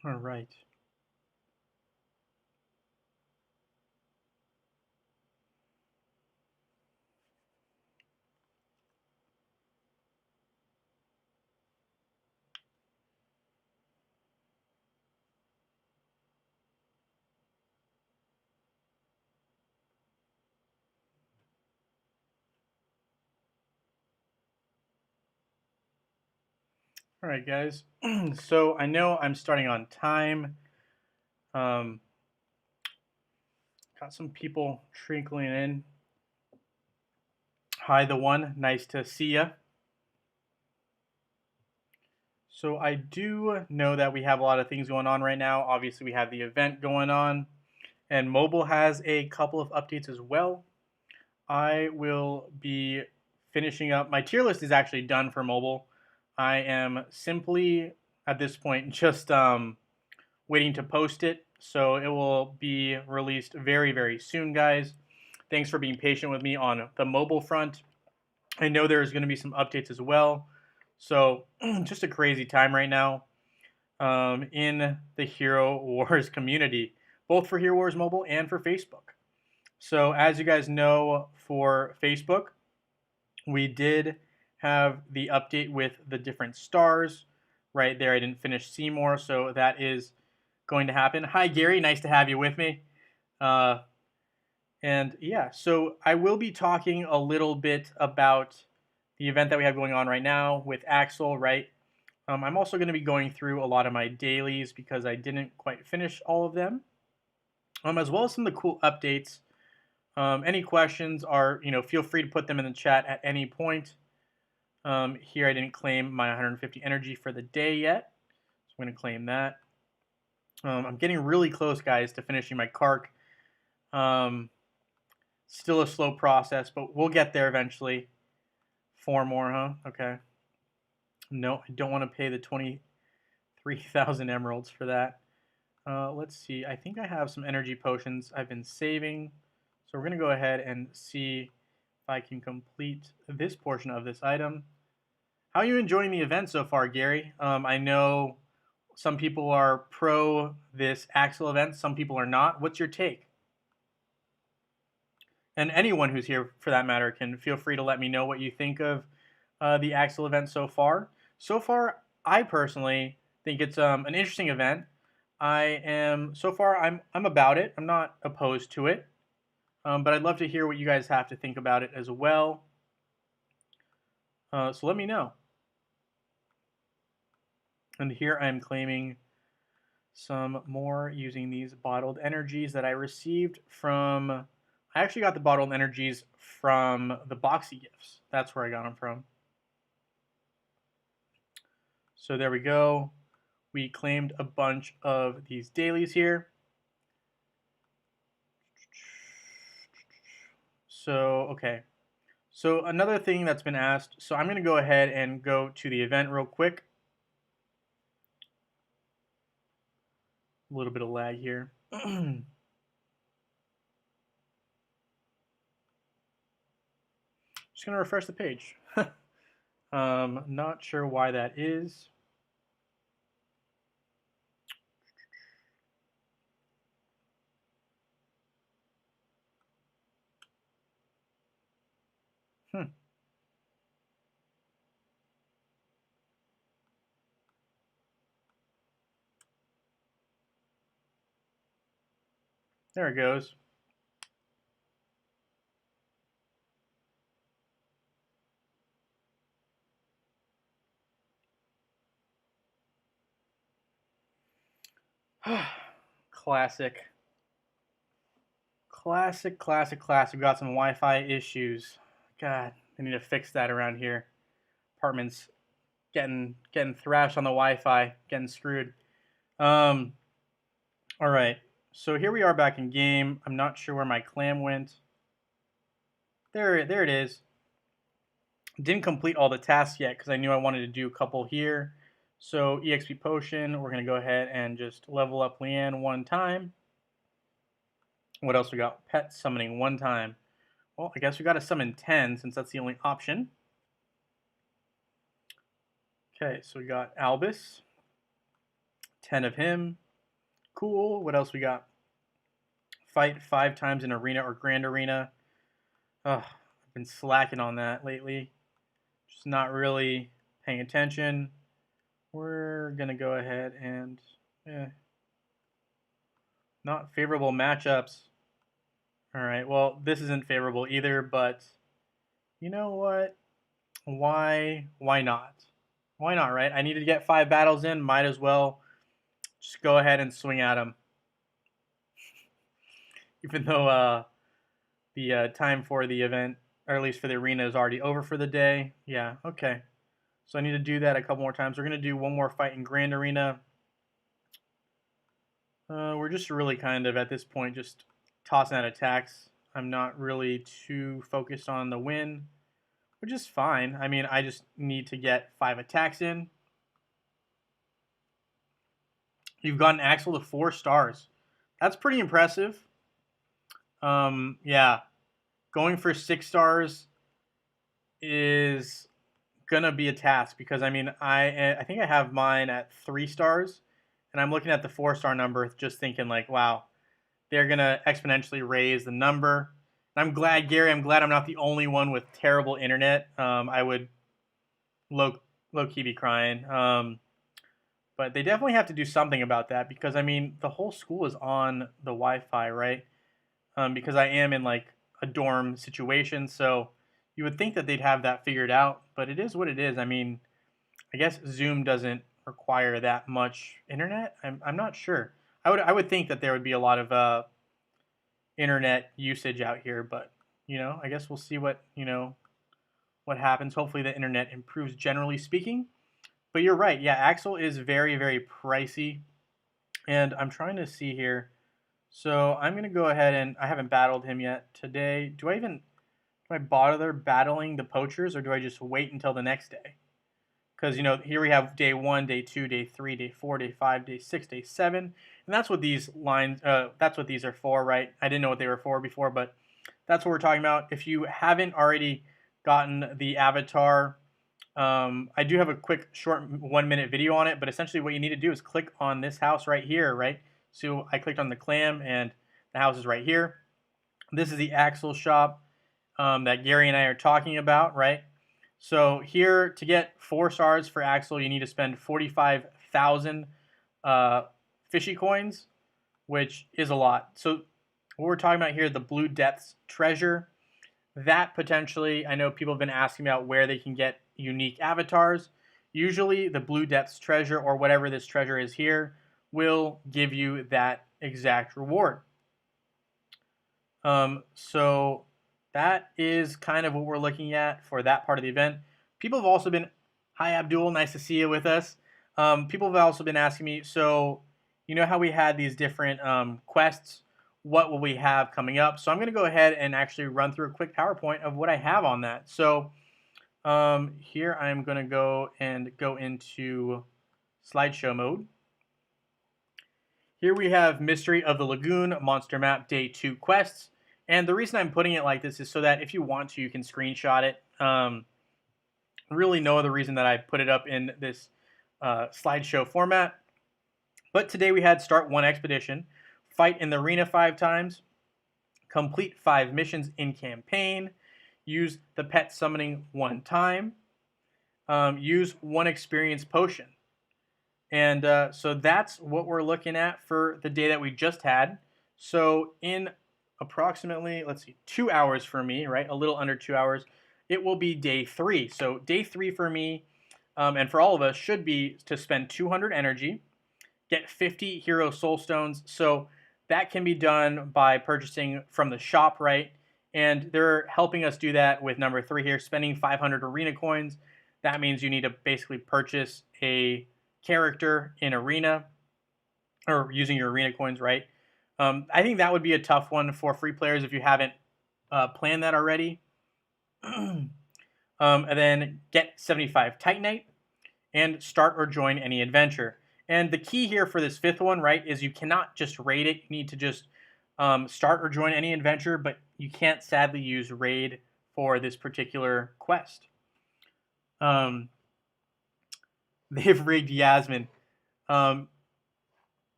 All right. All right, guys. So I know I'm starting on time. Um, got some people trickling in. Hi, the one. Nice to see ya. So I do know that we have a lot of things going on right now. Obviously, we have the event going on, and mobile has a couple of updates as well. I will be finishing up. My tier list is actually done for mobile. I am simply at this point just waiting to post it. So it will be released very, very soon, guys. Thanks for being patient with me on the mobile front. I know there's going to be some updates as well. So just a crazy time right now in the Hero Wars community, both for Hero Wars Mobile and for Facebook. So as you guys know, for Facebook, we did have the update with the different stars right there. I didn't finish Seymour, so that is going to happen. Hi, Gary. Nice to have you with me. Uh, and yeah, so I will be talking a little bit about the event that we have going on right now with Axel, right? I'm also going to be going through a lot of my dailies because I didn't quite finish all of them, as well as some of the cool updates. Any questions are, feel free to put them in the chat at any point. Here I didn't claim my 150 energy for the day yet, so I'm going to claim that. I'm getting really close, guys, to finishing my Kark. Still a slow process, but we'll get there eventually. 4 more, huh? Okay. No, I don't want to pay the 23,000 emeralds for that. Let's see. I think I have some energy potions I've been saving. So we're going to go ahead and see if I can complete this portion of this item. How are you enjoying the event so far, Gary? I know some people are pro this Axel event. Some people are not. What's your take? And anyone who's here, for that matter, can feel free to let me know what you think of the Axel event so far. So far, I personally think it's an interesting event. I'm about it. I'm not opposed to it, but I'd love to hear what you guys have to think about it as well. So let me know. And here I'm claiming some more using these bottled energies that I received from. I actually got the bottled energies from the Boxy gifts. That's where I got them from. So there we go. We claimed a bunch of these dailies here. So, okay. So another thing that's been asked, so I'm going to go ahead and go to the event real quick. A little bit of lag here. Just going to refresh the page. Not sure why that is. There it goes. Classic. Classic, classic, classic. We got some Wi-Fi issues. God, I need to fix that around here. Apartment's getting thrashed on the Wi-Fi, getting screwed. All right. So here we are back in game. I'm not sure where my clam went. There it is. Didn't complete all the tasks yet because I knew I wanted to do a couple here. So EXP potion, we're gonna go ahead and just level up Leanne one time. What else we got? Pet summoning one time. Well, I guess we got to summon 10 since that's the only option. Okay, so we got Albus. 10 of him. Cool. What else we got? Fight 5 times in arena or grand arena. Ugh, I've been slacking on that lately. Just not really paying attention. We're going to go ahead and... not favorable matchups. Alright, well, this isn't favorable either, but you know what? Why not? Why not, right? I need to get 5 battles in. Might as well just go ahead and swing at him. Even though the time for the event, or at least for the arena, is already over for the day. Yeah, okay. So I need to do that a couple more times. We're going to do one more fight in Grand Arena. We're just really kind of, at this point, just tossing out attacks. I'm not really too focused on the win, which is fine. I mean, I just need to get 5 attacks in. You've gotten Axel to 4 stars. That's pretty impressive. Yeah. Going for 6 stars is gonna be a task because I mean I think I have mine at 3 stars, and I'm looking at the 4-star number, just thinking like, wow, they're gonna exponentially raise the number. And I'm glad, Gary. I'm glad I'm not the only one with terrible internet. I would low key be crying. But they definitely have to do something about that because I mean the whole school is on the Wi-Fi, right? Because I am in like a dorm situation, so you would think that they'd have that figured out, but it is what it is. I mean, I guess Zoom doesn't require that much internet. I'm not sure. I would think that there would be a lot of internet usage out here, but you know, I guess we'll see what what happens. Hopefully, the internet improves generally speaking. But you're right. Yeah, Axel is very pricey, and I'm trying to see here. So I'm gonna go ahead and I haven't battled him yet today. Do I bother battling the poachers, or do I just wait until the next day? Because here we have day 1, day 2, day 3, day 4, day 5, day 6, day 7, and that's what these lines. That's what these are for, right? I didn't know what they were for before, but that's what we're talking about. If you haven't already gotten the avatar, I do have a quick short 1-minute video on it, but essentially what you need to do is click on this house right here, right? So I clicked on the clam and the house is right here. This is the Axel shop that Gary and I are talking about, right? So here, to get 4 stars for Axel, you need to spend 45,000 fishy coins, which is a lot. So what we're talking about here, the Blue Depths treasure, that potentially, I know people have been asking about where they can get unique avatars. Usually the Blue Depths treasure, or whatever this treasure is here, will give you that exact reward. So that is kind of what we're looking at for that part of the event. People have also been, hi Abdul, nice to see you with us. People have also been asking me, so you know how we had these different quests, what will we have coming up? So I'm going to go ahead and actually run through a quick PowerPoint of what I have on that. So here I'm going to go into slideshow mode. Here we have Mystery of the Lagoon Monster Map Day 2 quests. And the reason I'm putting it like this is so that if you want to, you can screenshot it. Really no other reason that I put it up in this slideshow format. But today we had Start 1 Expedition, Fight in the Arena 5 times, Complete 5 missions in campaign, Use the Pet Summoning 1 time, Use 1 Experience Potion. And so that's what we're looking at for the day that we just had. So in approximately, let's see, 2 hours for me, right? A little under 2 hours. It will be day 3. So day 3 for me, and for all of us, should be to spend 200 energy, get 50 hero soul stones. So that can be done by purchasing from the shop, right? And they're helping us do that with number 3 here, spending 500 arena coins. That means you need to basically purchase a character in arena, or using your arena coins, right? I think that would be a tough one for free players if you haven't planned that already. And then get 75 Titanite and start or join any adventure. And the key here for this 5th one, right, is you cannot just raid it. You need to just start or join any adventure, but you can't sadly use raid for this particular quest. They've rigged Yasmin.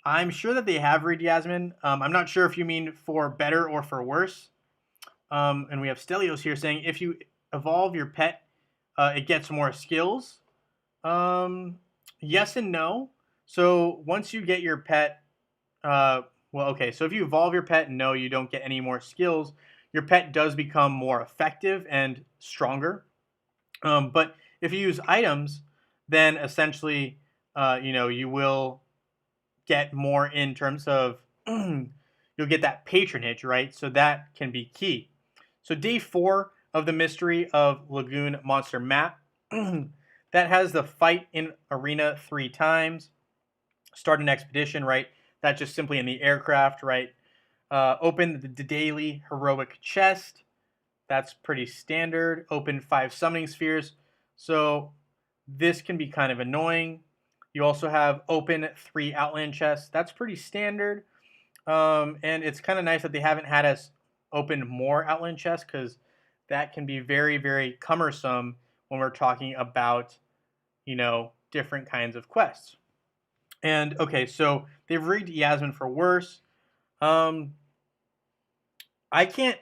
I'm sure that they have read Yasmin. I'm not sure if you mean for better or for worse. And we have Stelios here saying if you evolve your pet, it gets more skills. Um, yes and no. So once you get your pet, uh, well, okay. So if you evolve your pet, no, you don't get any more skills. Your pet does become more effective and stronger. But if you use items, then essentially, you will get more in terms of you'll get that patronage, right? So that can be key. So day 4 of the Mystery of Lagoon monster map that has the fight in arena 3 times. Start an expedition, right? That's just simply in the aircraft, right? Open the daily heroic chest. That's pretty standard. Open 5 summoning spheres. So this can be kind of annoying. You also have open 3 outland chests. That's pretty standard. And it's kind of nice that they haven't had us open more outland chests because that can be very, very cumbersome when we're talking about, different kinds of quests. And okay, so they've rigged Yasmin for worse. Um, I can't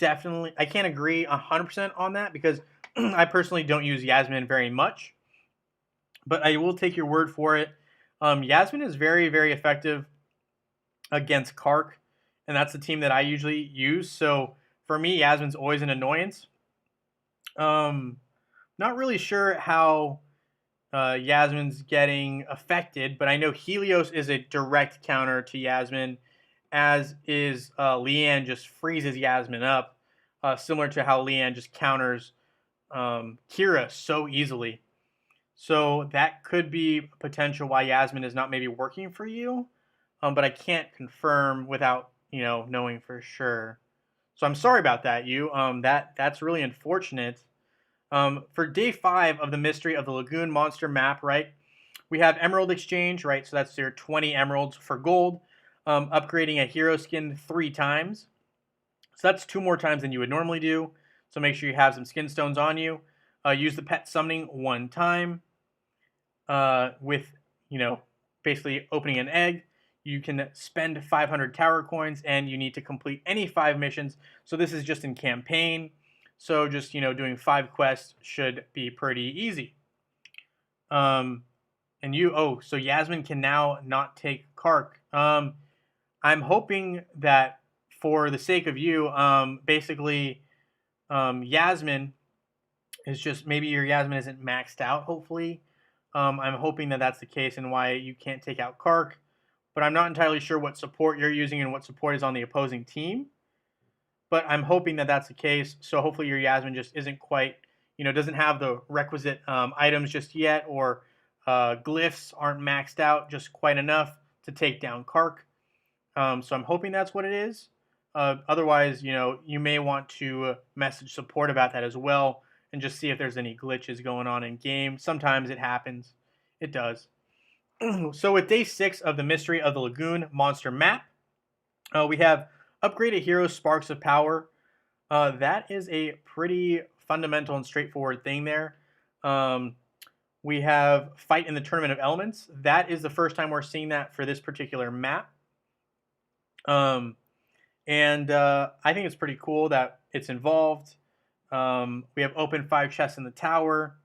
I can't agree 100% on that because I personally don't use Yasmin very much, but I will take your word for it. Yasmin is very, very effective against Kark, and that's the team that I usually use. So for me, Yasmin's always an annoyance. Um, Not really sure how Yasmin's getting affected, but I know Helios is a direct counter to Yasmin, as is Leanne just freezes Yasmin up, similar to how Leanne just counters Kira so easily. So that could be potential why Yasmin is not maybe working for you, but I can't confirm without knowing for sure. So I'm sorry about that, you. That's really unfortunate. For day 5 of the Mystery of the Lagoon monster map, right? We have Emerald Exchange, right? So that's your 20 emeralds for gold. Upgrading a hero skin 3 times. So that's 2 more times than you would normally do. So make sure you have some skin stones on you. Use the pet summoning 1 time. With, basically opening an egg. You can spend 500 tower coins and you need to complete any 5 missions. So this is just in campaign. So just, doing 5 quests should be pretty easy. So Yasmin can now not take Kark. I'm hoping that for the sake of you, basically, Yasmin is just, maybe your Yasmin isn't maxed out, hopefully. I'm hoping that that's the case and why you can't take out Kark. But I'm not entirely sure what support you're using and what support is on the opposing team. But I'm hoping that that's the case. So hopefully your Yasmin just isn't quite, doesn't have the requisite items just yet, or glyphs aren't maxed out just quite enough to take down Kark. So I'm hoping that's what it is. Otherwise, you may want to message support about that as well and just see if there's any glitches going on in game. Sometimes it happens. It does. So with day 6 of the Mystery of the Lagoon monster map, we have upgraded hero Sparks of Power. That is a pretty fundamental and straightforward thing there. We have Fight in the Tournament of Elements. That is the first time we're seeing that for this particular map. I think it's pretty cool that it's involved. We have open 5 chests in the tower.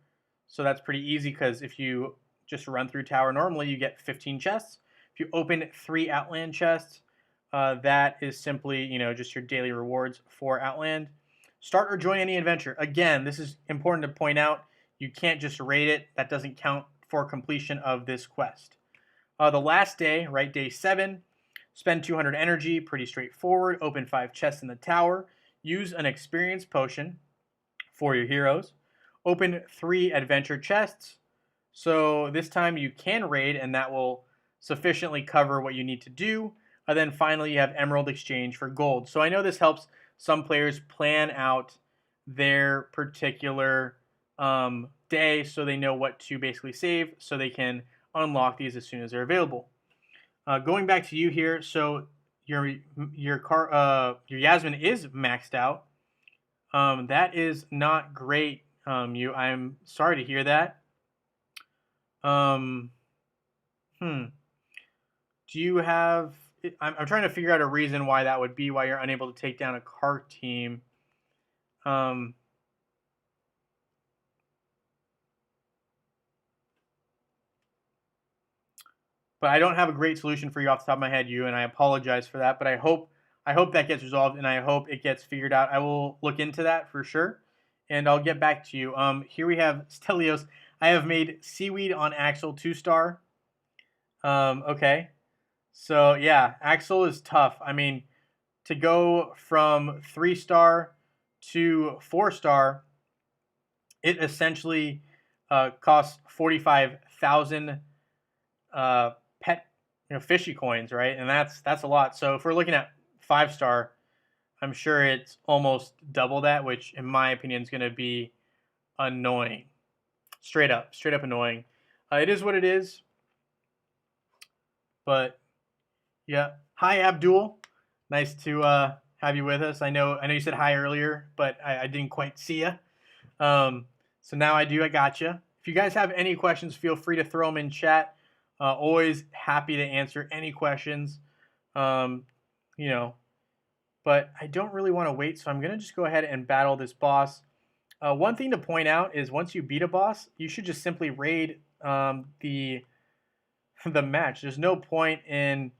So that's pretty easy because if you just run through tower normally, you get 15 chests. If you open 3 Outland chests, that is simply, just your daily rewards for Outland. Start or join any adventure. Again, this is important to point out. You can't just raid it. That doesn't count for completion of this quest. The last day, right, day 7, spend 200 energy. Pretty straightforward. Open 5 chests in the tower. Use an experience potion for your heroes. Open 3 adventure chests. So this time you can raid, and that will sufficiently cover what you need to do. And then finally, you have Emerald Exchange for gold. So I know this helps some players plan out their particular day so they know what to basically save so they can unlock these as soon as they're available. Going back to you here, so your Yasmin is maxed out. That is not great. I'm sorry to hear that. Um, hmm. Do you have? I'm trying to figure out a reason why that would be. Why you're unable to take down a car team. Um, but I don't have a great solution for you off the top of my head, you, and I apologize for that. But I hope that gets resolved, and I hope it gets figured out. I will look into that for sure, and I'll get back to you. Here we have Stelios. I have made seaweed on Axel 2-star. Okay, so yeah, Axel is tough. I mean, to go from 3-star to 4-star, it essentially costs 45,000 pet fishy coins, right? And that's a lot. So if we're looking at 5-star, I'm sure it's almost double that, which in my opinion is going to be annoying. Straight up annoying. It is what it is. But yeah, hi Abdul, nice to have you with us. I know you said hi earlier, but I didn't quite see you. So now I do. I got you. If you guys have any questions, feel free to throw them in chat. Always happy to answer any questions. Um, you know, but I don't really want to wait, so I'm gonna just go ahead and battle this boss. One thing to point out is once you beat a boss, you should just simply raid the the match. There's no point in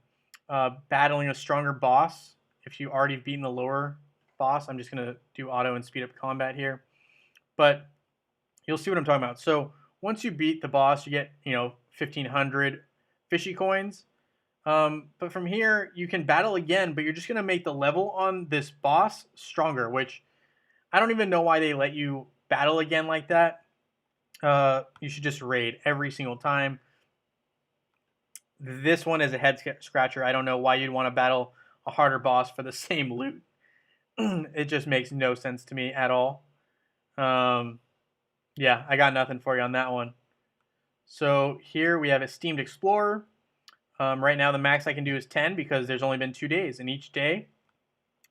battling a stronger boss if you already beaten the lower boss. I'm just gonna do auto and speed up combat here, but you'll see what I'm talking about. So once you beat the boss, you get 1,500 fishy coins. But from here, you can battle again, but you're just gonna make the level on this boss stronger, which I don't even know why they let you battle again like that. You should just raid every single time. This one is a head scratcher. I don't know why you'd want to battle a harder boss for the same loot. It just makes no sense to me at all. Yeah, I got nothing for you on that one. So here we have Esteemed Explorer. Right now the max I can do is 10 because there's only been 2 days, and each day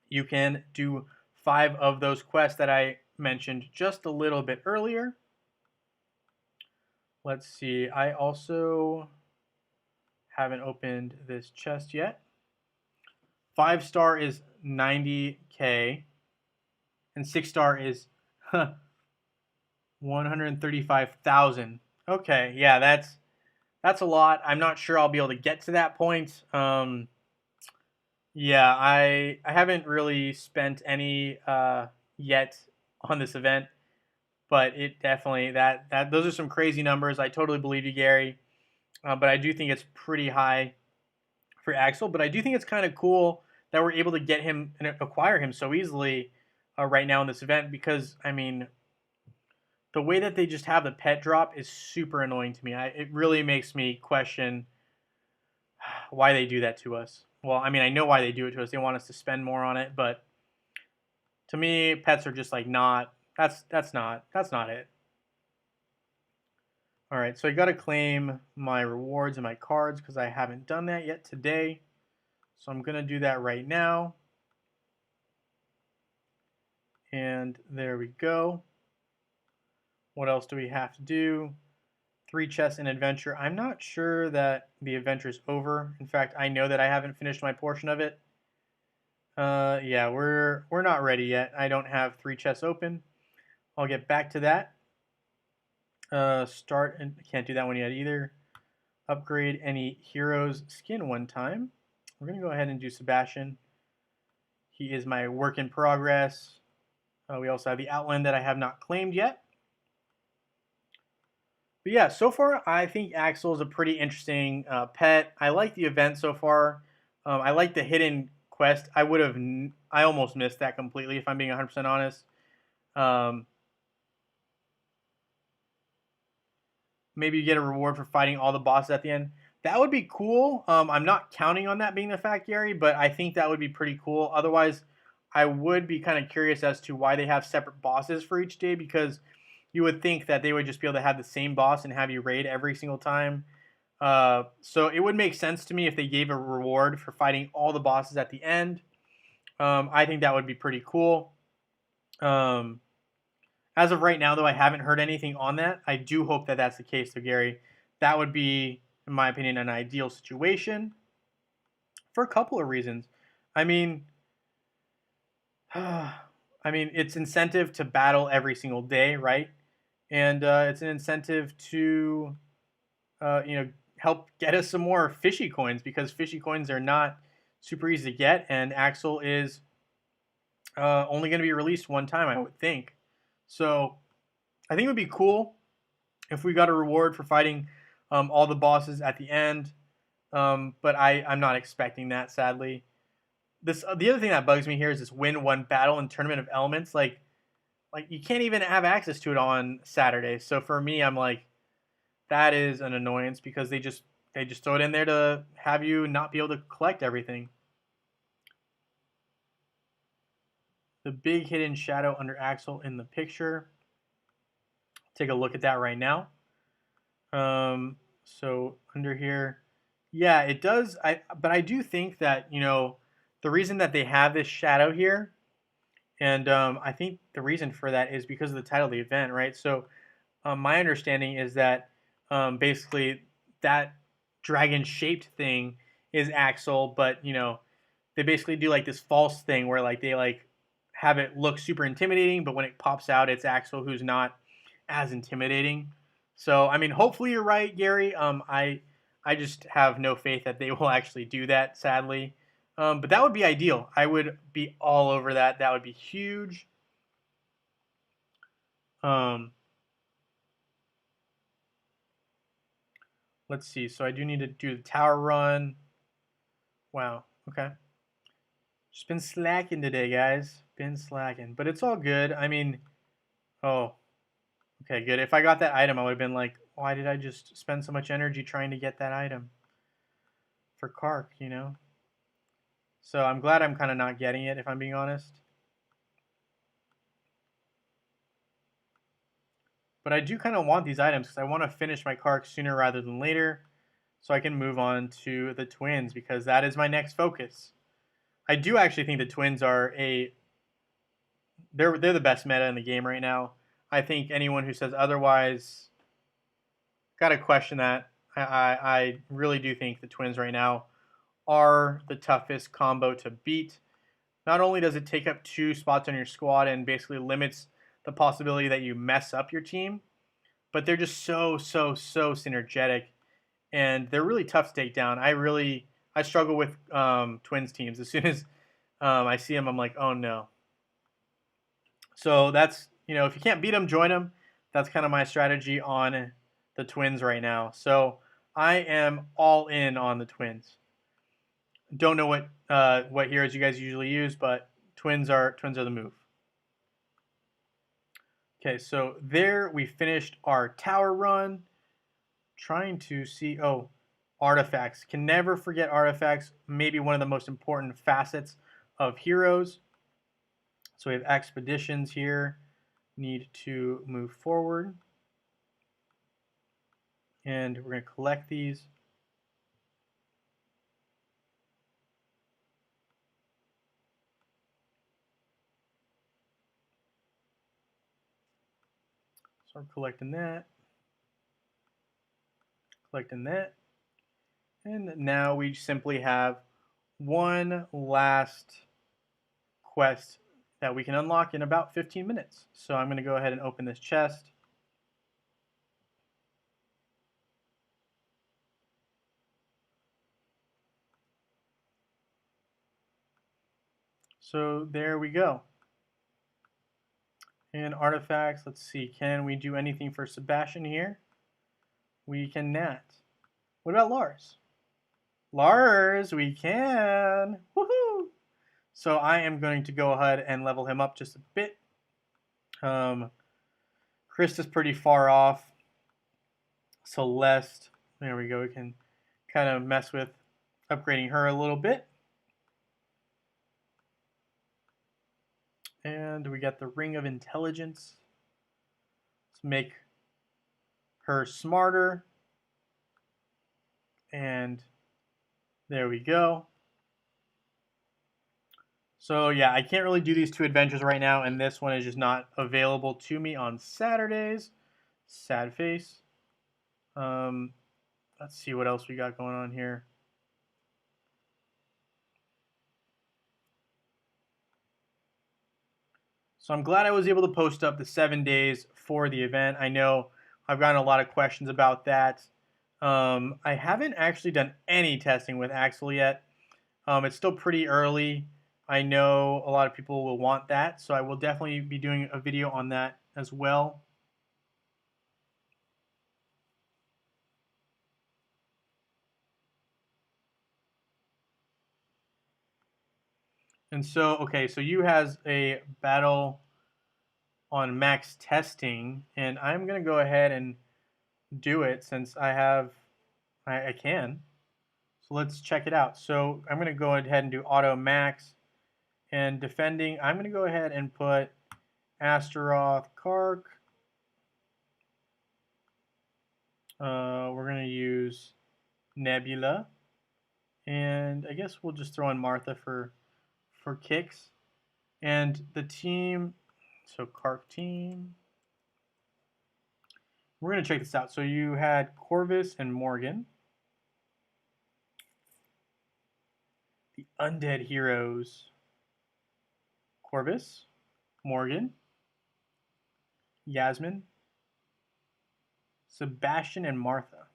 you can do 5 of those quests that I mentioned just a little bit earlier. Let's see, I also haven't opened this chest yet. 5-star is 90k, and 6-star is 135,000. Okay, yeah, that's a lot. I'm not sure I'll be able to get to that point. Yeah, I haven't really spent any yet on this event, but it definitely that those are some crazy numbers. I totally believe you, Gary. But I do think it's pretty high for Axel. But I do think it's kind of cool that we're able to get him and acquire him so easily right now in this event, because I mean, the way that they just have the pet drop is super annoying to me. It really makes me question why they do that to us. Well, I mean, I know why they do it to us. They want us to spend more on it, but to me, pets are just like not. That's not it. All right, so I got to claim my rewards and my cards because I haven't done that yet today. So I'm gonna do that right now. And there we go. What else do we have to do? 3 chests in adventure. I'm not sure that the adventure is over. In fact, I know that I haven't finished my portion of it. Yeah, we're not ready yet. I don't have 3 chests open. I'll get back to that. Start, and I can't do that one yet either. Upgrade any hero's skin one time. We're gonna go ahead and do Sebastian. He is my work in progress. We also have the Outland that I have not claimed yet. But yeah, so far I think Axel is a pretty interesting pet. I like the event so far. I like the hidden quest. I almost missed that completely if I'm being 100% honest. Maybe you get a reward for fighting all the bosses at the end. That would be cool. I'm not counting on that being the fact, Gary, but I think that would be pretty cool. Otherwise, I would be kind of curious as to why they have separate bosses for each day, because you would think that they would just be able to have the same boss and have you raid every single time. So it would make sense to me if they gave a reward for fighting all the bosses at the end. I think that would be pretty cool. As of right now, though, I haven't heard anything on that. I do hope that that's the case, though, Gary. That would be, in my opinion, an ideal situation. for a couple of reasons. I mean, it's incentive to battle every single day, right? And it's an incentive to, you know, help get us some more fishy coins because fishy coins are not super easy to get, and Axel is only going to be released one time, I would think. So I think it would be cool if we got a reward for fighting all the bosses at the end. But I'm not expecting that, sadly. The other thing that bugs me here is this win one battle in Tournament of Elements. Like you can't even have access to it on Saturday. So for me, I'm like, that is an annoyance because they just throw it in there to have you not be able to collect everything. The big hidden shadow under Axel in the picture. Take a look at that right now. So under here, yeah, it does. But I do think that the reason that they have this shadow here, and I think the reason for that is because of the title of the event, right? So my understanding is that basically that dragon-shaped thing is Axel, but they basically do like this false thing where like they like have it look super intimidating, but when it pops out, it's Axel who's not as intimidating. So I mean, hopefully you're right, Gary. I just have no faith that they will actually do that, sadly. But that would be ideal. I would be all over that. That would be huge. Um, let's see. So I do need to do the tower run. Wow. Okay. Just been slacking today, guys. Been slacking, but it's all good. I mean, oh, okay, good. If I got that item, I would have been like, why did I just spend so much energy trying to get that item for Kark? So I'm glad I'm kind of not getting it, if I'm being honest. But I do kind of want these items because I want to finish my Kark sooner rather than later so I can move on to the twins because that is my next focus. I do actually think the twins are they're the best meta in the game right now. I think anyone who says otherwise got to question that. I really do think the twins right now are the toughest combo to beat. Not only does it take up 2 spots on your squad and basically limits the possibility that you mess up your team, but they're just so synergetic, and they're really tough to take down. I struggle with twins teams. As soon as I see them, I'm like, oh no. So that's if you can't beat them, join them. That's kind of my strategy on the twins right now. So I am all in on the twins. Don't know what heroes you guys usually use, but twins are the move. Okay, so there we finished our tower run. Trying to see, artifacts. Can never forget artifacts. Maybe one of the most important facets of heroes. So we have expeditions here. Need to move forward. And we're going to collect these. So we're collecting that. Collecting that. And now we simply have one last quest that we can unlock in about 15 minutes. So I'm going to go ahead and open this chest. So there we go. And artifacts, let's see, can we do anything for Sebastian here? We cannot. What about Lars? Lars, we can. Woohoo! So I am going to go ahead and level him up just a bit. Krista's pretty far off. Celeste, there we go. We can kind of mess with upgrading her a little bit. And we got the Ring of Intelligence. Let's make her smarter. And there we go. So yeah, I can't really do these 2 adventures right now, and this one is just not available to me on Saturdays. Sad face. Let's see what else we got going on here. So I'm glad I was able to post up the 7 days for the event. I know I've gotten a lot of questions about that. I haven't actually done any testing with Axel yet. It's still pretty early. I know a lot of people will want that, so I will definitely be doing a video on that as well. And so, okay, so you has a battle on max testing, and I'm gonna go ahead and do it since I can. So let's check it out. So I'm gonna go ahead and do auto max, and defending, I'm gonna go ahead and put Astaroth Kark. We're gonna use Nebula, and I guess we'll just throw in Martha for kicks. And the team, so Kark team. We're going to check this out. So you had Corvus and Morgan. The Undead Heroes. Corvus, Morgan, Yasmin, Sebastian, and Martha.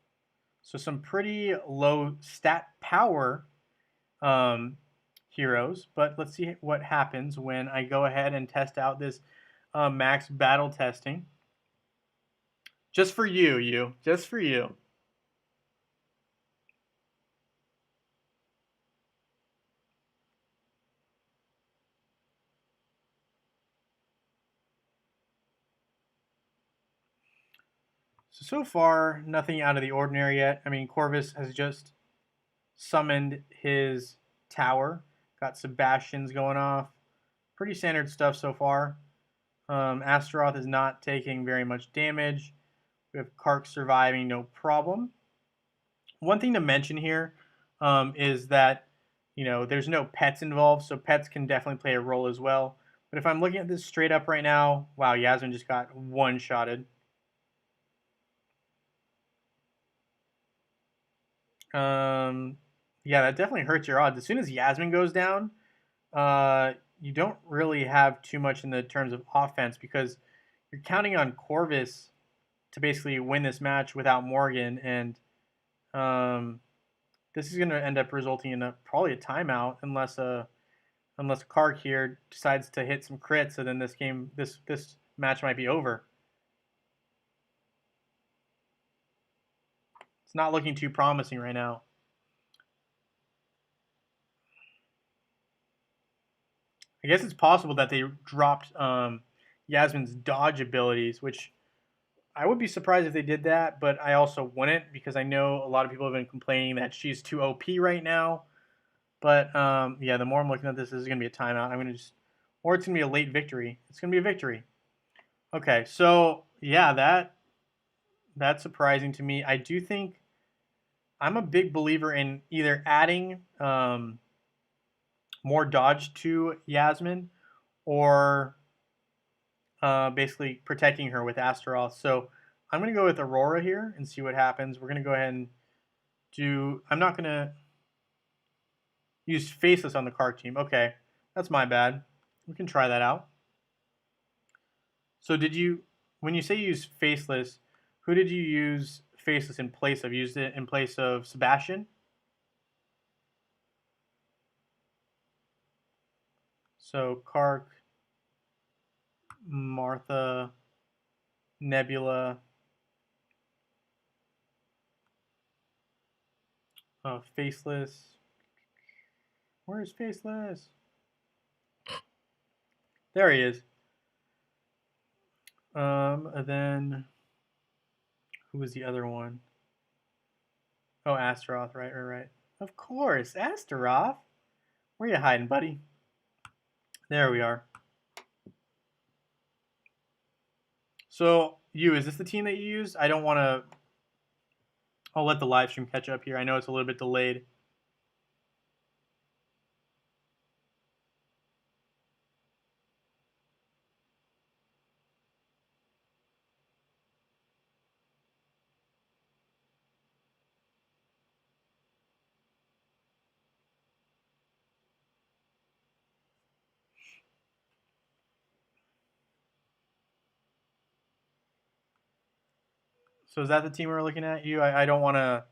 So some pretty low stat power heroes. But let's see what happens when I go ahead and test out this max battle testing. Just for you. Just for you. So far, nothing out of the ordinary yet. I mean, Corvus has just summoned his tower. Got Sebastian's going off. Pretty standard stuff so far. Astaroth is not taking very much damage. We have Kark surviving, no problem. One thing to mention here is that there's no pets involved, so pets can definitely play a role as well. But if I'm looking at this straight up right now, wow, Yasmin just got one-shotted. Yeah, that definitely hurts your odds. As soon as Yasmin goes down, you don't really have too much in the terms of offense because you're counting on Corvus to basically win this match without Morgan, and this is going to end up resulting in probably a timeout unless Kark here decides to hit some crits, so then this match might be over. It's not looking too promising right now. I guess it's possible that they dropped Yasmin's dodge abilities, which I would be surprised if they did that, but I also wouldn't because I know a lot of people have been complaining that she's too OP right now. But yeah, the more I'm looking at this is going to be a timeout. I'm going to just, or it's going to be a late victory. It's going to be a victory. Okay, so yeah, that's surprising to me. I do think I'm a big believer in either adding more dodge to Yasmin or basically protecting her with Astaroth. So I'm going to go with Aurora here and see what happens. We're going to go ahead and do, I'm not going to use Faceless on the Kark team. Okay, that's my bad. We can try that out. So when you say you use Faceless, who did you use Faceless in place of? Used it in place of Sebastian? So Kark, Martha, Nebula, Faceless. Where's Faceless? There he is. And then who was the other one? Oh, Astaroth, right. Of course, Astaroth. Where you hiding, buddy? There we are. So, is this the team that you used? I don't want to. I'll let the live stream catch up here. I know it's a little bit delayed. So is that the team we're looking at? I don't want to.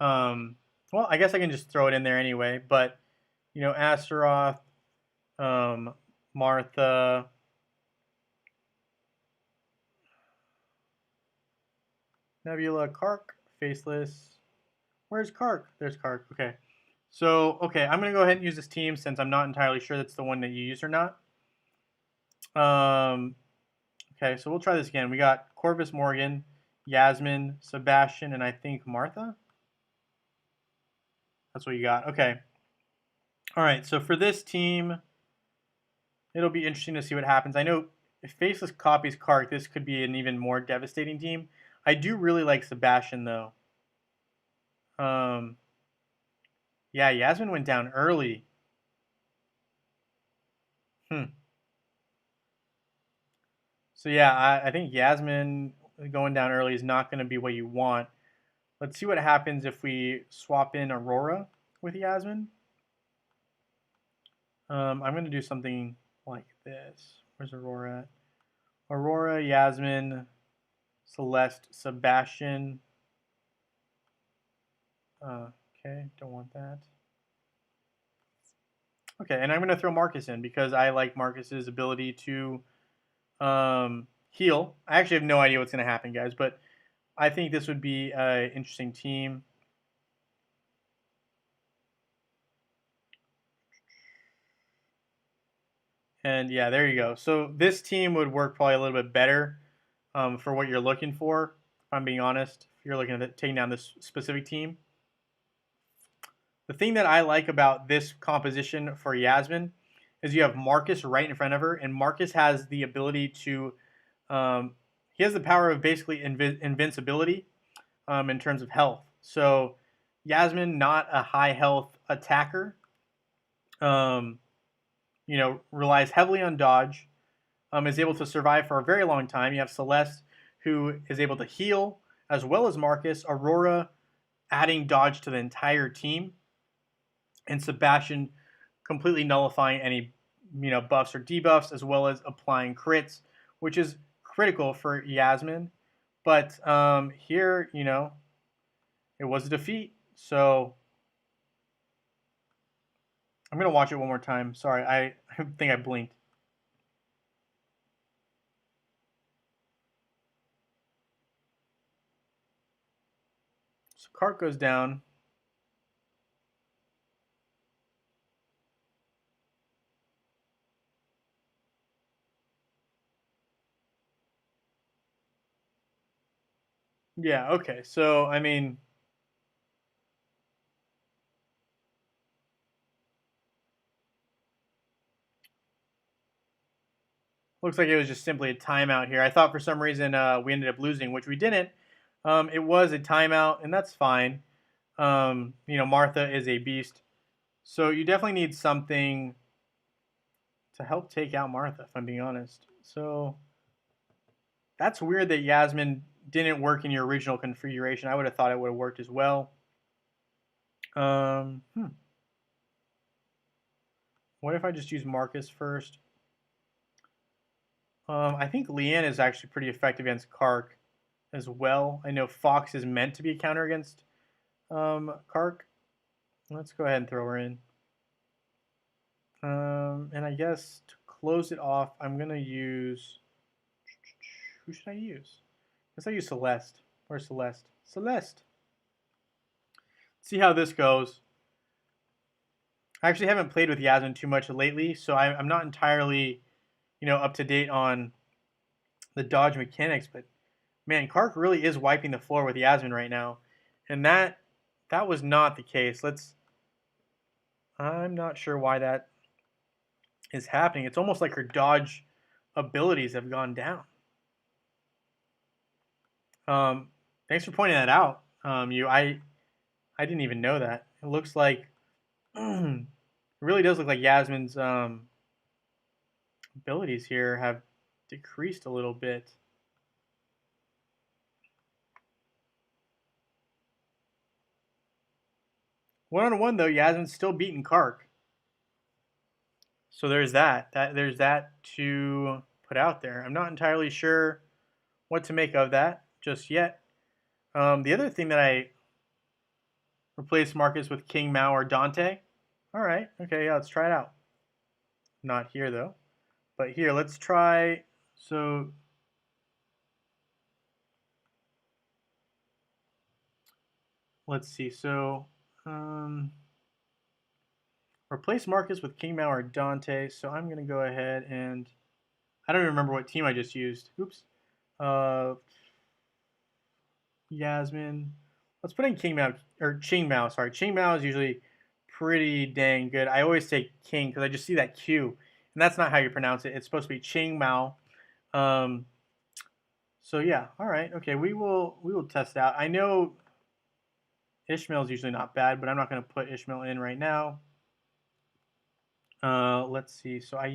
Well, I guess I can just throw it in there anyway. But Astaroth, um, Martha, Nebula, Kark, Faceless. Where's Kark? There's Kark. Okay. So, okay, I'm going to go ahead and use this team since I'm not entirely sure that's the one that you used or not. Okay, so we'll try this again. We got Corvus Morgan, Yasmin, Sebastian, and I think Martha. That's what you got. Okay. All right, so for this team, it'll be interesting to see what happens. I know if Faceless copies Kark, this could be an even more devastating team. I do really like Sebastian, though. Yeah, Yasmin went down early. So yeah, I think Yasmin going down early is not going to be what you want. Let's see what happens if we swap in Aurora with Yasmin. I'm going to do something like this. Where's Aurora at? Aurora, Yasmin, Celeste, Sebastian. Okay, don't want that. Okay, and I'm going to throw Marcus in because I like Marcus's ability to heal. I actually have no idea what's going to happen, guys, but I think this would be an interesting team. And yeah, there you go. So this team would work probably a little bit better for what you're looking for. If I'm being honest, if you're looking at taking down this specific team. The thing that I like about this composition for Yasmin is you have Marcus right in front of her, and Marcus has the ability to, he has the power of basically invincibility in terms of health. So Yasmin, not a high health attacker, relies heavily on dodge, is able to survive for a very long time. You have Celeste, who is able to heal, as well as Marcus. Aurora adding dodge to the entire team, and Sebastian completely nullifying any buffs or debuffs, as well as applying crits, which is critical for Yasmin. But here, it was a defeat. So I'm gonna watch it one more time. Sorry, I think I blinked. So Kark goes down. Yeah, okay. So, I mean, looks like it was just simply a timeout here. I thought for some reason we ended up losing, which we didn't. It was a timeout, and that's fine. Martha is a beast. So you definitely need something to help take out Martha, if I'm being honest. So that's weird that Yasmin didn't work in your original configuration. I would have thought it would have worked as well. What if I just use Marcus first? I think Leanne is actually pretty effective against Kark as well. I know Fox is meant to be a counter against Kark. Let's go ahead and throw her in. And I guess to close it off, I'm going to use... Who should I use? I guess I use Celeste. Where's Celeste? Celeste! Let's see how this goes. I actually haven't played with Yasmin too much lately, so I'm not entirely, up to date on the dodge mechanics. But man, Kark really is wiping the floor with Yasmin right now, and that was not the case. I'm not sure why that is happening. It's almost like her dodge abilities have gone down. Thanks for pointing that out. I didn't even know that. It looks like it really does look like Yasmin's abilities here have decreased a little bit. One-on-one though, Yasmin's still beating Kark. So there's that. There's that to put out there. I'm not entirely sure what to make of that just yet. The other thing that I replaced Marcus with King Mao or Dante. All right, okay, yeah, let's try it out. Not here though, but here, let's try. So let's see. So replace Marcus with King Mao or Dante. So I'm gonna go ahead and I don't even remember what team I just used. Oops. Uh, Yasmin. Let's put in King Mao or Ching Mao. Sorry, Ching Mao is usually pretty dang good. I always say King because I just see that Q, and that's not how you pronounce it. It's supposed to be Ching Mao. Um, so yeah, all right, okay. We will test out. I know Ishmael is usually not bad, but I'm not going to put Ishmael in right now. Let's see. So I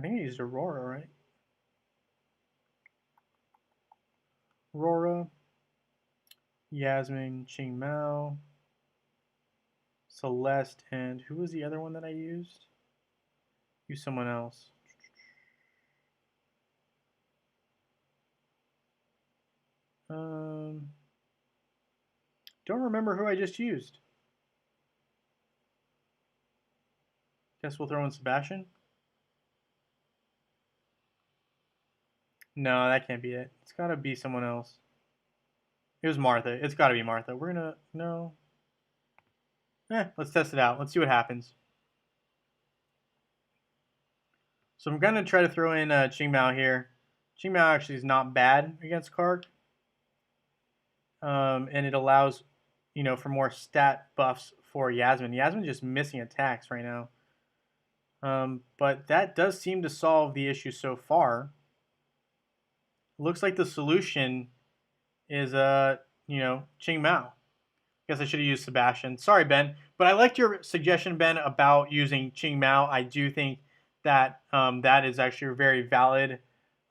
think I used Aurora, right? Aurora, Yasmin, Ching Mao, Celeste, and who was the other one that I used? Use someone else. Um, don't remember who I just used. Guess we'll throw in Sebastian. No, that can't be it. It's got to be someone else. It was Martha. It's got to be Martha. We're gonna no. Let's test it out. Let's see what happens. So I'm gonna try to throw in Ching Mao here. Ching Mao actually is not bad against Kark, and it allows, for more stat buffs for Yasmin. Yasmin's just missing attacks right now, but that does seem to solve the issue so far. Looks like the solution is Ching Mao. Guess I should have used Sebastian. Sorry, Ben, but I liked your suggestion, Ben, about using Ching Mao. I do think that that is actually a very valid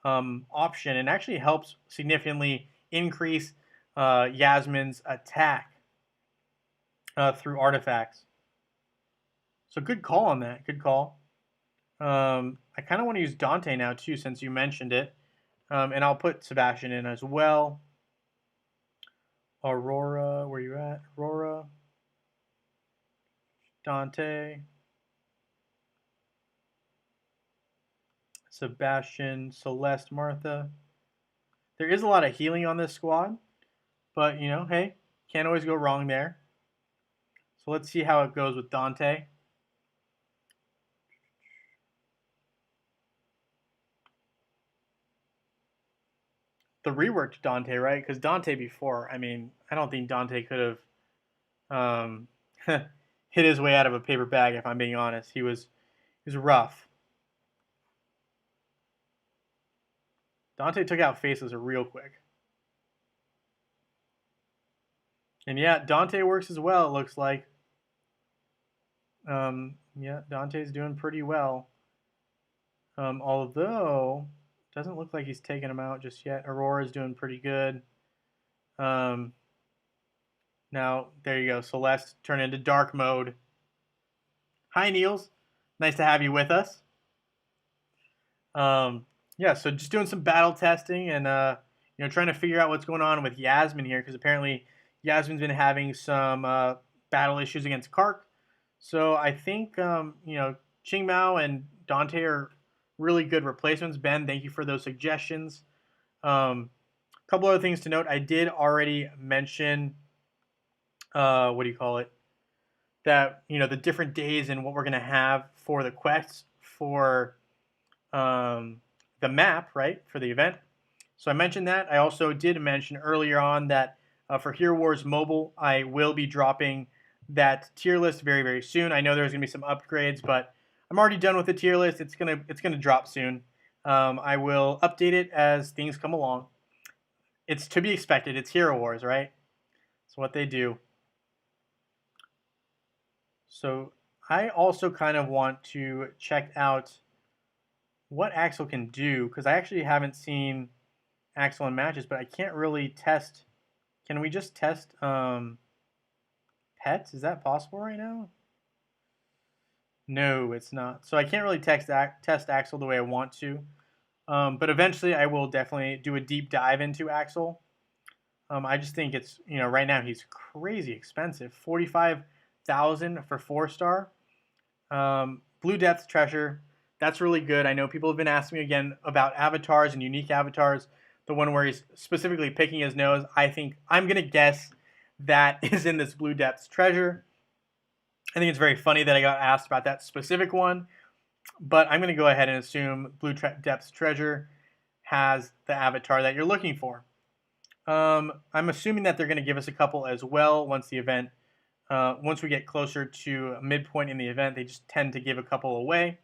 option and actually helps significantly increase Yasmin's attack through artifacts. So good call on that. Good call. I kind of want to use Dante now too, since you mentioned it, and I'll put Sebastian in as well. Aurora, where you at? Aurora, Dante, Sebastian, Celeste, Martha. There is a lot of healing on this squad, but hey, can't always go wrong there. So let's see how it goes with Dante. The reworked Dante, right? Because Dante before, I mean, I don't think Dante could have hit his way out of a paper bag. If I'm being honest, he was rough. Dante took out faces real quick. And yeah, Dante works as well, it looks like. Yeah, Dante's doing pretty well. Although, doesn't look like he's taken him out just yet. Aurora's doing pretty good. Now, there you go. Celeste turned into dark mode. Hi, Niels. Nice to have you with us. Yeah, so just doing some battle testing and trying to figure out what's going on with Yasmin here because apparently Yasmin's been having some battle issues against Kark. So I think Ching Mao and Dante are really good replacements. Ben, thank you for those suggestions. A couple other things to note. I did already mention what do you call it? That the different days and what we're gonna have for the quests for the map, right, for the event. So I mentioned that. I also did mention earlier on that for Hero Wars Mobile, I will be dropping that tier list very, very soon. I know there's gonna be some upgrades, but I'm already done with the tier list. It's gonna drop soon. I will update it as things come along. It's to be expected. It's Hero Wars, right? It's what they do. So I also kind of want to check out what Axel can do because I actually haven't seen Axel in matches, but I can't really test. Can we just test pets? Is that possible right now? No, it's not. So I can't really test Axel the way I want to. But eventually I will definitely do a deep dive into Axel. I just think it's, right now he's crazy expensive. 45,000 for 4-star. Blue Depth Treasure, that's really good. I know people have been asking me again about avatars and unique avatars. The one where he's specifically picking his nose. I'm gonna guess that is in this Blue Depth Treasure. I think it's very funny that I got asked about that specific one, but I'm gonna go ahead and assume Depth Treasure has the avatar that you're looking for. I'm assuming that they're going to give us a couple as well once once we get closer to midpoint in the event. They just tend to give a couple away.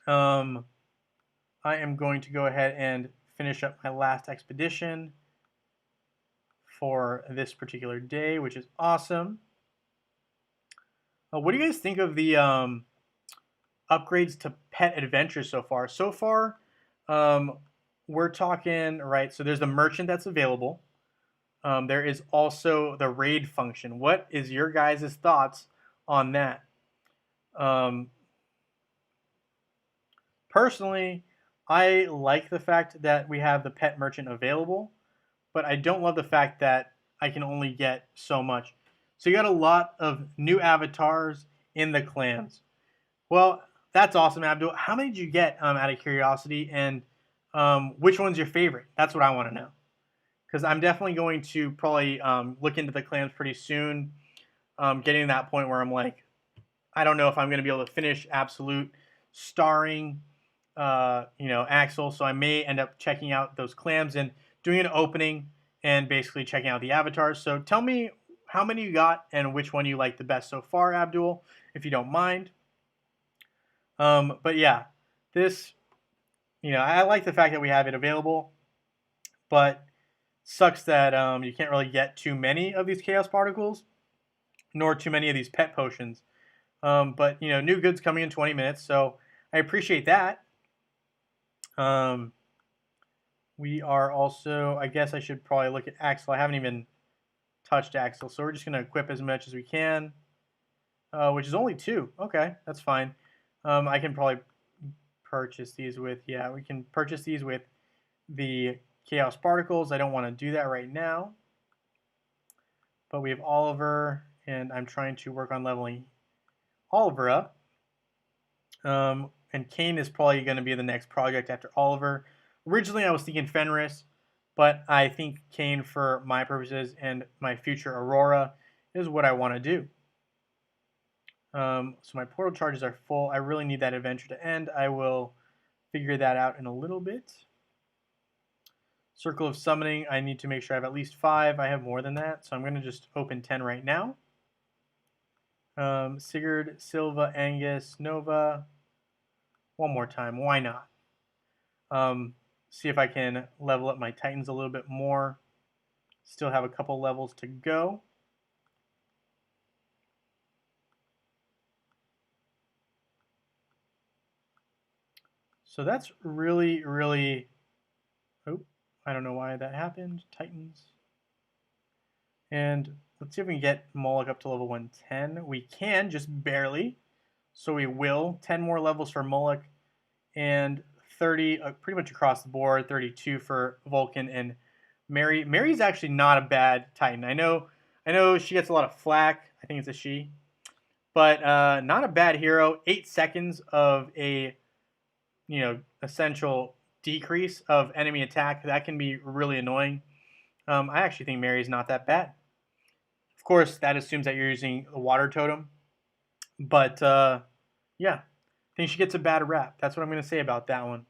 I am going to go ahead and finish up my last expedition for this particular day, which is awesome. What do you guys think of the upgrades to Pet Adventures so far? So far, we're talking, right, so there's the merchant that's available. There is also the raid function. What is your guys' thoughts on that? Personally, I like the fact that we have the pet merchant available, but I don't love the fact that I can only get so much. So you got a lot of new avatars in the clans. Well, that's awesome, Abdul. How many did you get out of curiosity, and which one's your favorite? That's what I want to know. Because I'm definitely going to probably look into the clans pretty soon, getting to that point where I'm like, I don't know if I'm going to be able to finish Absolute starring, Axel. So I may end up checking out those clans and doing an opening and basically checking out the avatars. So tell me how many you got and which one you like the best so far, Abdul, if you don't mind. But yeah, this, I like the fact that we have it available, but sucks that you can't really get too many of these chaos particles, nor too many of these pet potions. But new goods coming in 20 minutes, so I appreciate that. We are also, I guess I should probably look at Axel. I haven't even touched Axel, so we're just going to equip as much as we can, which is only 2. Okay, that's fine. I can probably purchase these with, yeah, we can purchase these with the chaos particles. I don't want to do that right now, but we have Oliver, and I'm trying to work on leveling Oliver up. And Kane is probably going to be the next project after Oliver. Originally, I was thinking Fenris, but I think Kane, for my purposes and my future Aurora, is what I want to do. So my portal charges are full. I really need that adventure to end. I will figure that out in a little bit. Circle of Summoning, I need to make sure I have at least 5. I have more than that, so I'm going to just open 10 right now. Sigurd, Silva, Angus, Nova. One more time, why not? See if I can level up my Titans a little bit more. Still have a couple levels to go. So that's really, really... Oh, I don't know why that happened. Titans. And let's see if we can get Moloch up to level 110. We can, just barely. So we will. 10 more levels for Moloch. And 30 pretty much across the board. 32 for Vulcan and Mary. Mary's actually not a bad Titan. I know she gets a lot of flack. I think it's a she. But not a bad hero. 8 seconds of a essential decrease of enemy attack. That can be really annoying. I actually think Mary's not that bad. Of course, that assumes that you're using a water totem. But yeah, I think she gets a bad rap. That's what I'm going to say about that one.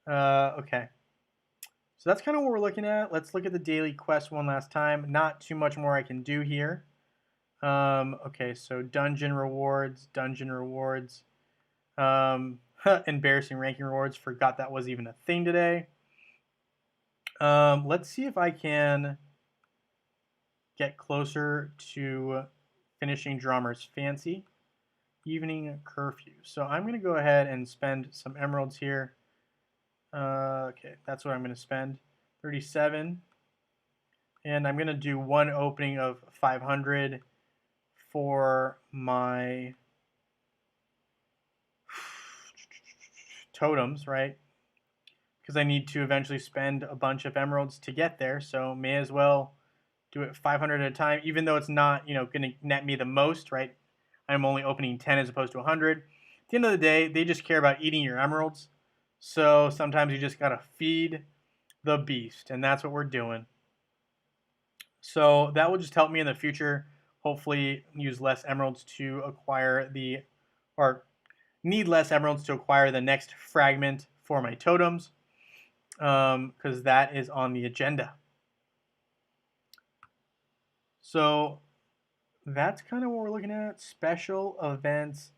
Okay. So that's kind of what we're looking at. Let's look at the daily quest one last time. Not too much more I can do here. Okay, so dungeon rewards. Embarrassing ranking rewards. Forgot that was even a thing today. Let's see if I can get closer to finishing Drummer's Fancy. Evening Curfew. So I'm going to go ahead and spend some emeralds here. Okay, that's what I'm going to spend. 37. And I'm going to do one opening of 500 for my totems, right? because I need to eventually spend a bunch of emeralds to get there. So may as well do it 500 at a time, even though it's not, going to net me the most, right? I'm only opening 10 as opposed to 100. At the end of the day, they just care about eating your emeralds. So sometimes you just got to feed the beast, and that's what we're doing. So that will just help me in the future, hopefully use less emeralds to acquire or need less emeralds to acquire the next fragment for my totems, because that is on the agenda. So that's kind of what we're looking at. Special events.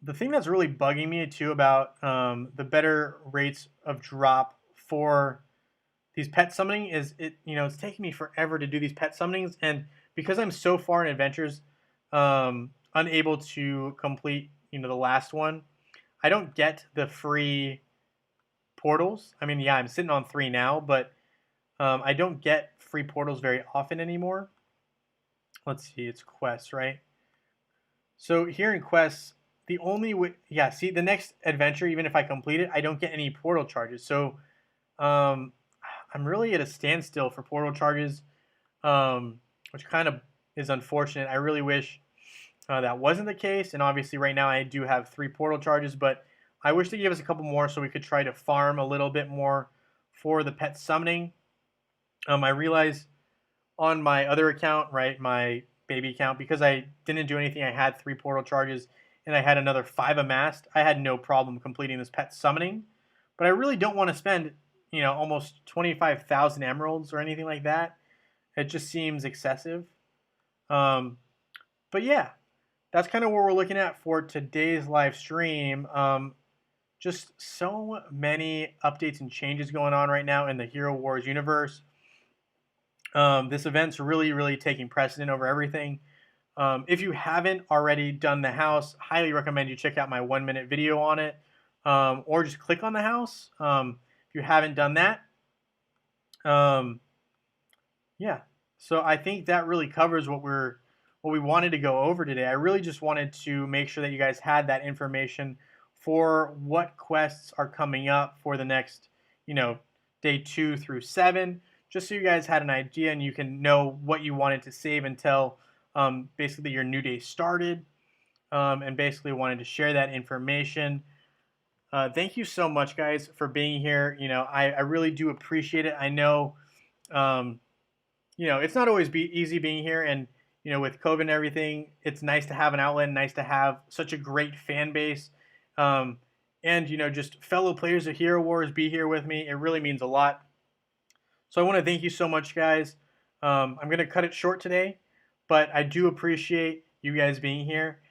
The thing that's really bugging me too about the better rates of drop for these pet summoning is it's taking me forever to do these pet summonings, and because I'm so far in adventures, unable to complete the last one, I don't get the free portals. I mean, yeah, I'm sitting on 3 now, but I don't get free portals very often anymore. Let's see, it's quests, right? So here in quests, the only way, yeah, see, the next adventure, even if I complete it, I don't get any portal charges. So I'm really at a standstill for portal charges, which kind of is unfortunate. I really wish that wasn't the case. And obviously right now I do have 3 portal charges, but I wish they gave us a couple more so we could try to farm a little bit more for the pet summoning. I realized on my other account, right, my baby account, because I didn't do anything, I had 3 portal charges and I had another 5 amassed. I had no problem completing this pet summoning, but I really don't want to spend, almost 25,000 emeralds or anything like that. It just seems excessive. But yeah, that's kind of what we're looking at for today's live stream. Just so many updates and changes going on right now in the Hero Wars universe. This event's really, really taking precedent over everything. If you haven't already done the house, highly recommend you check out my 1-minute video on it, or just click on the house if you haven't done that. Yeah, so I think that really covers what we wanted to go over today. I really just wanted to make sure that you guys had that information for what quests are coming up for the next, day 2 through 7, just so you guys had an idea and you can know what you wanted to save until basically your new day started, and basically wanted to share that information. Thank you so much, guys, for being here. I really do appreciate it. I know, it's not always easy being here, and with COVID and everything, it's nice to have an outlet, and nice to have such a great fan base, and just fellow players of Hero Wars be here with me. It really means a lot. So I want to thank you so much, guys. I'm going to cut it short today, but I do appreciate you guys being here.